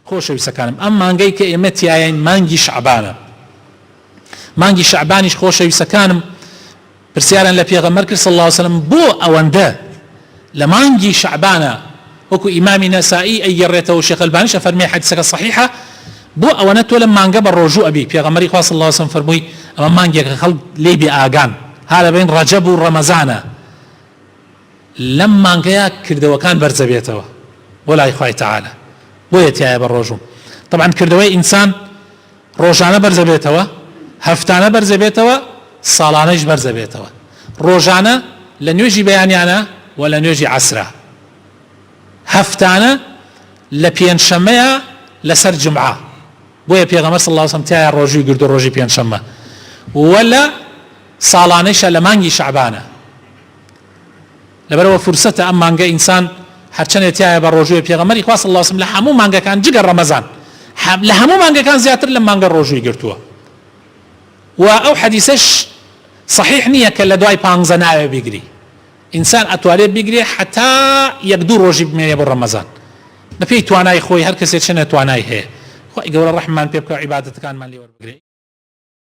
خۆشەویستەکانم ئەم مانگەی کە ئێمە تایین مانگی شعبانە مانگی شعبانیش خۆشەویستەکانم پرسیاران لە پێغەمبەر کرد صلی الله علیه وسلم بۆ ئەوەندە لە مانگی شعبانە وەکو ئیمامی نەسائی ئەیگەڕێتەوە شێخ ئەلبانیش ئەفەرمێ حەدیسەکە صحیحە بۆ ئەوەنە تۆ لەم مانگە بە ڕۆژوو ئەبی پێغەمبەری خوا صلی الله علیه وسلم فەرمووی ئەمە مانگێکە خەڵک لێی بێ ئاگان ها لەبین ڕەجەب و ڕەمەزانە لەم مانگەیە کردەوەکان بەرزە بێتەوە بۆ لای خوای تەعالە بۆیە تایە بە ڕۆژوو طبعا کردەوەی ئینسان ڕۆژانە بەرزە بێتەوە هەفتانە بەرزە بێتەوە ساڵانەیش بەرزە بێتەوە ڕۆژانە لە نوێژی بەیانیانە و لە نوێژی عەسرە هەفتانە لە پێنجشەممەیە لەسەر جمعە بۆیە پێغەمبەر صلی الله علیه وسلم تایە ڕۆژووی گرت و ڕۆژی پێنجشەممە ولا ساڵانەیشە لە مانگی شعبانە لەبەرەوە فرسەتە ئەم مانگە ئینسان هەرچەندێک تایە بە ڕۆژووی پێغەمبەری خوا صلی الله علیه وسلم لە هەموو مانگەکان جگە ڕەمەزان لە هەموو مانگەکان زیاتر لە مانگە ڕۆژووی گرتووە و ئەو حەدیسەش صحیح نییە کە لە دوای 15 ناوێ بیگری ئینسان ئەتوانێت بیگرێ حتا یەک دوو ڕۆژی بمێنێ بۆ ڕەمەزان لە پێی توانای خۆی هەر کەسێک چەنە توانای هەیە خۆی گەورە ڕەحمان پێ بکە عیبادەتەکانمان لێ وەربگرێ